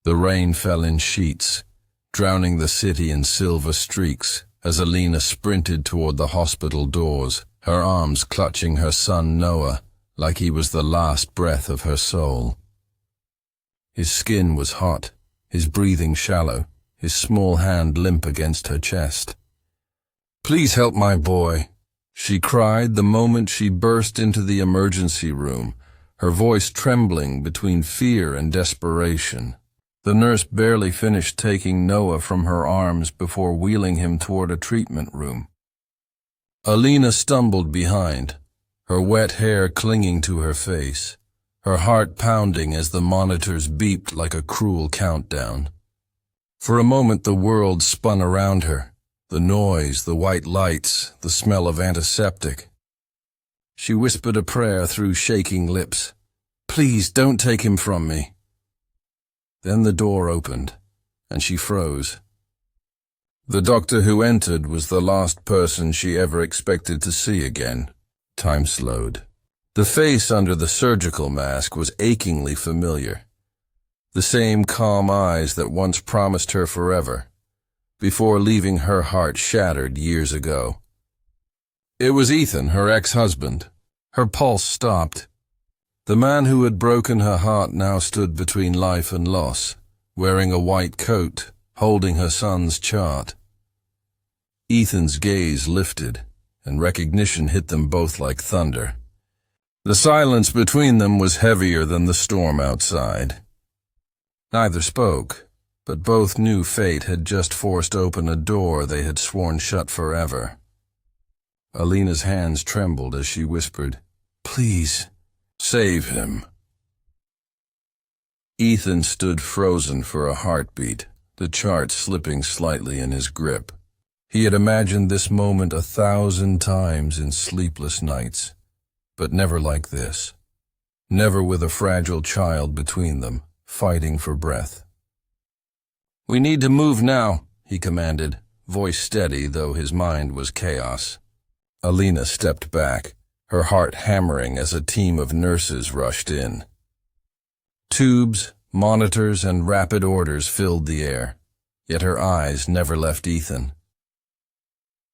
The rain fell in sheets, drowning the city in silver streaks as Alina sprinted toward the hospital doors, her arms clutching her son Noah like he was the last breath of her soul. His skin was hot, his breathing shallow, his small hand limp against her chest. "Please help my boy," she cried the moment she burst into the emergency room, her voice trembling between fear and desperation. The nurse barely finished taking Noah from her arms before wheeling him toward a treatment room. Alina stumbled behind, her wet hair clinging to her face, her heart pounding as the monitors beeped like a cruel countdown. For a moment the world spun around her, the noise, the white lights, the smell of antiseptic. She whispered a prayer through shaking lips. "Please don't take him from me." Then the door opened, and she froze. The doctor who entered was the last person she ever expected to see again. Time slowed. The face under the surgical mask was achingly familiar. The same calm eyes that once promised her forever, before leaving her heart shattered years ago. It was Ethan, her ex-husband. Her pulse stopped. The man who had broken her heart now stood between life and loss, wearing a white coat, holding her son's chart. Ethan's gaze lifted, and recognition hit them both like thunder. The silence between them was heavier than the storm outside. Neither spoke, but both knew fate had just forced open a door they had sworn shut forever. Alina's hands trembled as she whispered, "Please, save him." Ethan stood frozen for a heartbeat, the chart slipping slightly in his grip. He had imagined this moment 1,000 times in sleepless nights, but never like this. Never with a fragile child between them, fighting for breath. "We need to move now," he commanded, voice steady though his mind was chaos. Alina stepped back, her heart hammering as a team of nurses rushed in. Tubes, monitors, and rapid orders filled the air, yet her eyes never left Ethan.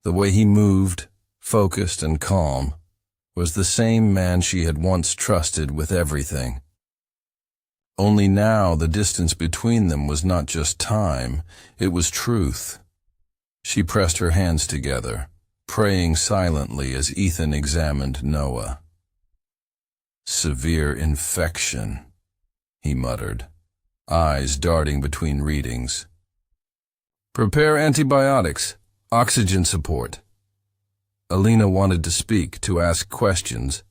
The way he moved, focused and calm, was the same man she had once trusted with everything. Only now the distance between them was not just time, it was truth. She pressed her hands together, praying silently as Ethan examined Noah. "Severe infection," he muttered, eyes darting between readings. "Prepare antibiotics, oxygen support." Alina wanted to speak, to ask questions,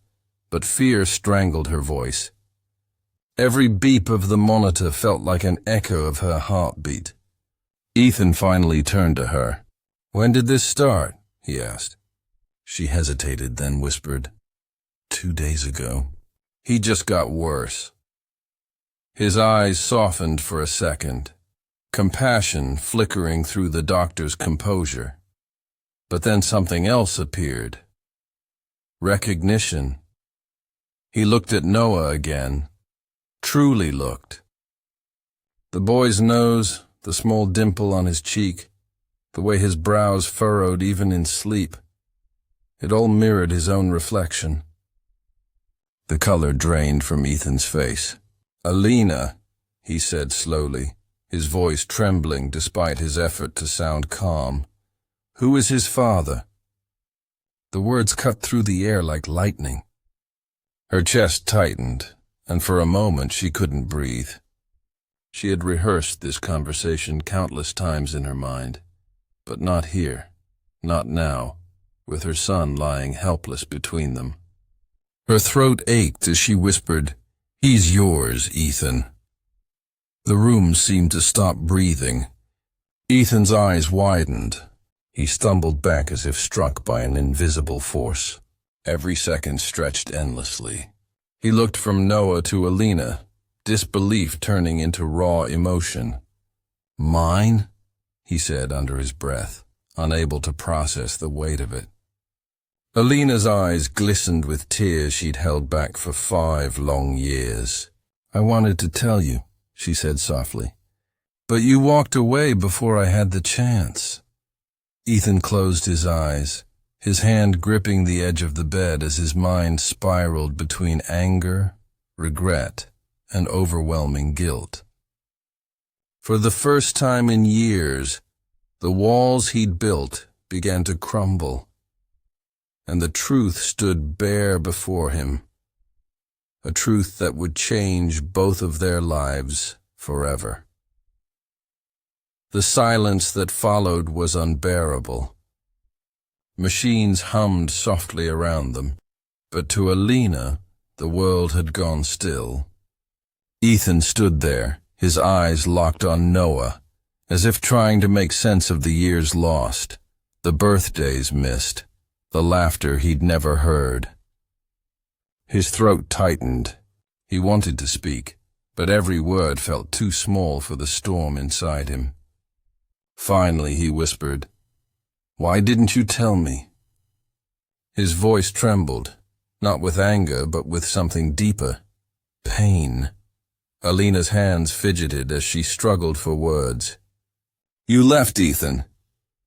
but fear strangled her voice. Every beep of the monitor felt like an echo of her heartbeat. Ethan finally turned to her. "When did this start?" he asked. She hesitated, then whispered, 2 days ago. "He just got worse." His eyes softened for a second, compassion flickering through the doctor's composure. But then something else appeared. Recognition. He looked at Noah again, truly looked. The boy's nose, the small dimple on his cheek, the way his brows furrowed even in sleep. It all mirrored his own reflection. The color drained from Ethan's face. "Alina," he said slowly, his voice trembling despite his effort to sound calm. "Who is his father?" The words cut through the air like lightning. Her chest tightened, and for a moment she couldn't breathe. She had rehearsed this conversation countless times in her mind, but not here, not now, with her son lying helpless between them. Her throat ached as she whispered, "He's yours, Ethan." The room seemed to stop breathing. Ethan's eyes widened. He stumbled back as if struck by an invisible force. Every second stretched endlessly. He looked from Noah to Alina, disbelief turning into raw emotion. "Mine?" he said under his breath, unable to process the weight of it. Alina's eyes glistened with tears she'd held back for 5 long years. "I wanted to tell you," she said softly. But you walked away before I had the chance. Ethan closed his eyes, his hand gripping the edge of the bed as his mind spiraled between anger, regret, and overwhelming guilt. For the first time in years, the walls he'd built began to crumble, and the truth stood bare before him, a truth that would change both of their lives forever. The silence that followed was unbearable. Machines hummed softly around them, but to Alina, the world had gone still. Ethan stood there, his eyes locked on Noah, as if trying to make sense of the years lost, the birthdays missed, the laughter he'd never heard. His throat tightened. He wanted to speak, but every word felt too small for the storm inside him. Finally, he whispered, "Why didn't you tell me?" His voice trembled, not with anger, but with something deeper, pain. Alina's hands fidgeted as she struggled for words. "You left, Ethan.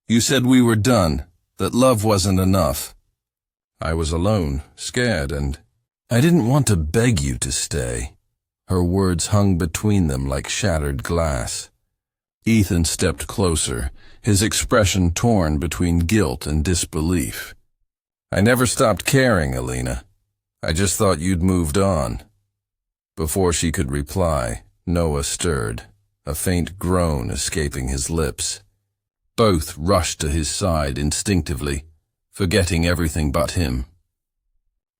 You said we were done, that love wasn't enough." "I was alone, scared, and I didn't want to beg you to stay." Her words hung between them like shattered glass. Ethan stepped closer, his expression torn between guilt and disbelief. "I never stopped caring, Alina. I just thought you'd moved on." Before she could reply, Noah stirred, a faint groan escaping his lips. Both rushed to his side instinctively, forgetting everything but him.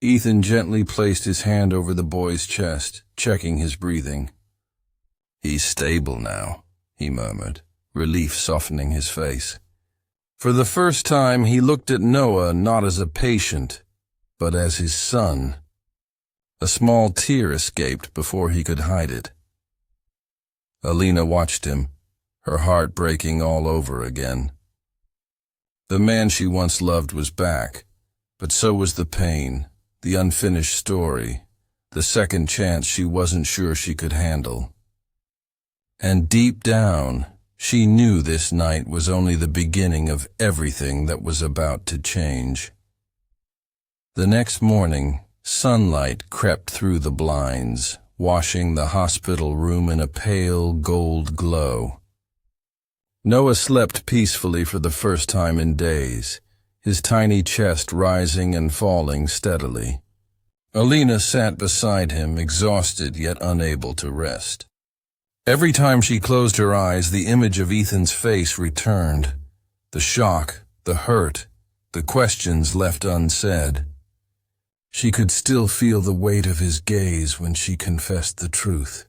Ethan gently placed his hand over the boy's chest, checking his breathing. "He's stable now," he murmured, relief softening his face. For the first time, he looked at Noah not as a patient, but as his son. A small tear escaped before he could hide it. Alina watched him, her heart breaking all over again. The man she once loved was back, but so was the pain, the unfinished story, the second chance she wasn't sure she could handle. And deep down, she knew this night was only the beginning of everything that was about to change. The next morning, sunlight crept through the blinds, washing the hospital room in a pale gold glow. Noah slept peacefully for the first time in days, his tiny chest rising and falling steadily. Alina sat beside him, exhausted yet unable to rest. Every time she closed her eyes, the image of Ethan's face returned. The shock, the hurt, the questions left unsaid. She could still feel the weight of his gaze when she confessed the truth.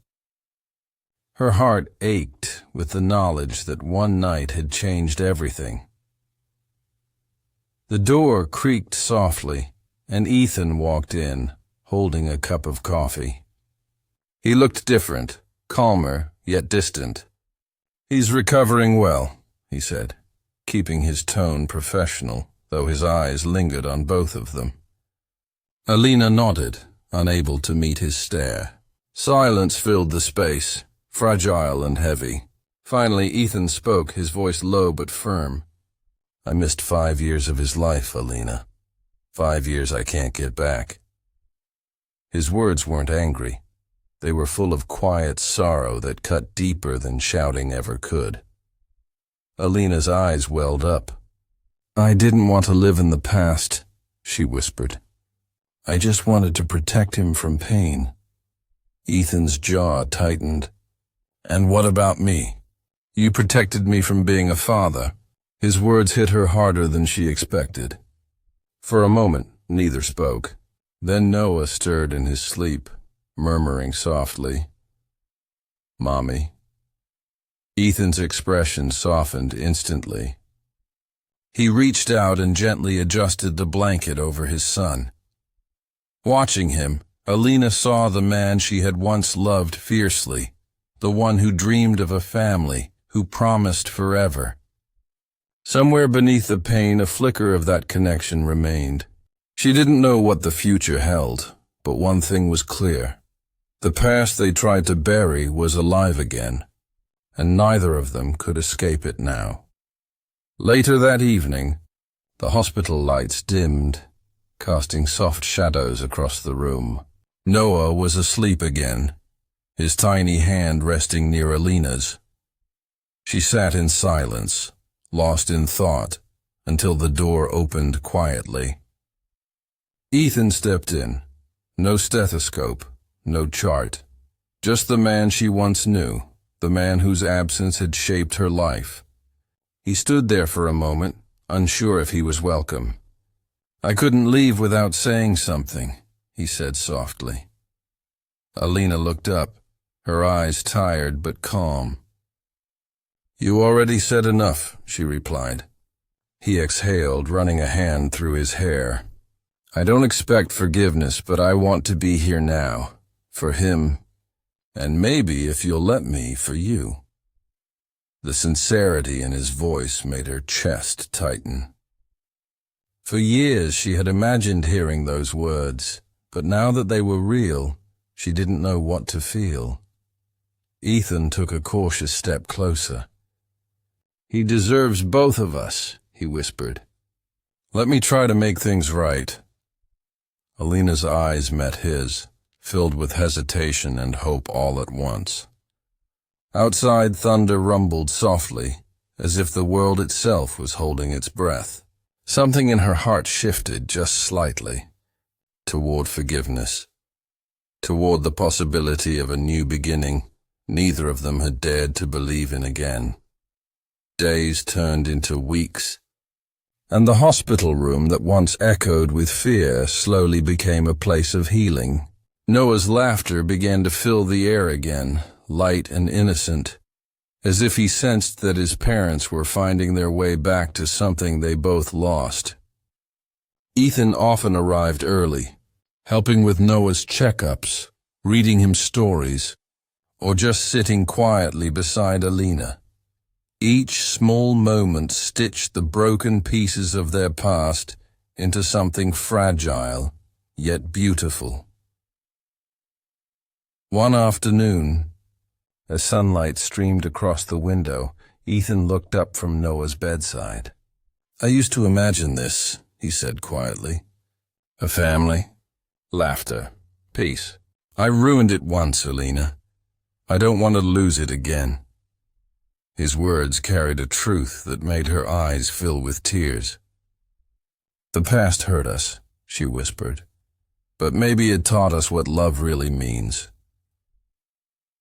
Her heart ached with the knowledge that one night had changed everything. The door creaked softly, and Ethan walked in, holding a cup of coffee. He looked different. Calmer, yet distant. "He's recovering well," he said, keeping his tone professional, though his eyes lingered on both of them. Alina nodded, unable to meet his stare. Silence filled the space, fragile and heavy. Finally, Ethan spoke, his voice low but firm. "I missed 5 years of his life, Alina. 5 years I can't get back." His words weren't angry. They were full of quiet sorrow that cut deeper than shouting ever could. Alina's eyes welled up. "I didn't want to live in the past," she whispered. "I just wanted to protect him from pain." Ethan's jaw tightened. "And what about me? You protected me from being a father." His words hit her harder than she expected. For a moment, neither spoke. Then Noah stirred in his sleep, murmuring softly, "Mommy." Ethan's expression softened instantly. He reached out and gently adjusted the blanket over his son. Watching him, Alina saw the man she had once loved fiercely, the one who dreamed of a family, who promised forever. Somewhere beneath the pain, a flicker of that connection remained. She didn't know what the future held, but one thing was clear. The past they tried to bury was alive again, and neither of them could escape it now. Later that evening, the hospital lights dimmed, casting soft shadows across the room. Noah was asleep again, his tiny hand resting near Alina's. She sat in silence, lost in thought, until the door opened quietly. Ethan stepped in. No stethoscope, no chart. Just the man she once knew, the man whose absence had shaped her life. He stood there for a moment, unsure if he was welcome. "I couldn't leave without saying something," he said softly. Alina looked up, her eyes tired but calm. "You already said enough," she replied. He exhaled, running a hand through his hair. "I don't expect forgiveness, but I want to be here now, for him, and maybe, if you'll let me, for you." The sincerity in his voice made her chest tighten. For years she had imagined hearing those words, but now that they were real, she didn't know what to feel. Ethan took a cautious step closer. "He deserves both of us," he whispered. "Let me try to make things right." Alina's eyes met his, filled with hesitation and hope all at once. Outside, thunder rumbled softly, as if the world itself was holding its breath. Something in her heart shifted just slightly, toward forgiveness, toward the possibility of a new beginning neither of them had dared to believe in again. Days turned into weeks, and the hospital room that once echoed with fear slowly became a place of healing. Noah's laughter began to fill the air again, light and innocent, as if he sensed that his parents were finding their way back to something they both lost. Ethan often arrived early, helping with Noah's checkups, reading him stories, or just sitting quietly beside Alina. Each small moment stitched the broken pieces of their past into something fragile, yet beautiful. One afternoon, as sunlight streamed across the window, Ethan looked up from Noah's bedside. "I used to imagine this," he said quietly. "A family, laughter, peace. I ruined it once, Alina. I don't want to lose it again." His words carried a truth that made her eyes fill with tears. "The past hurt us," she whispered, "but maybe it taught us what love really means."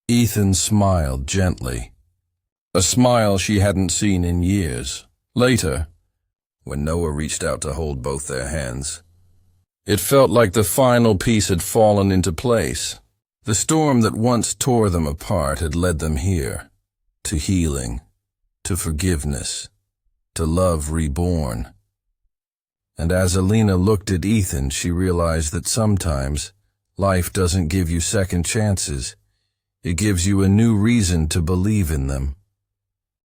Ethan smiled gently, a smile she hadn't seen in years. Later, when Noah reached out to hold both their hands, it felt like the final piece had fallen into place. The storm that once tore them apart had led them here, to healing, to forgiveness, to love reborn. And as Alina looked at Ethan, she realized that sometimes life doesn't give you second chances. It gives you a new reason to believe in them.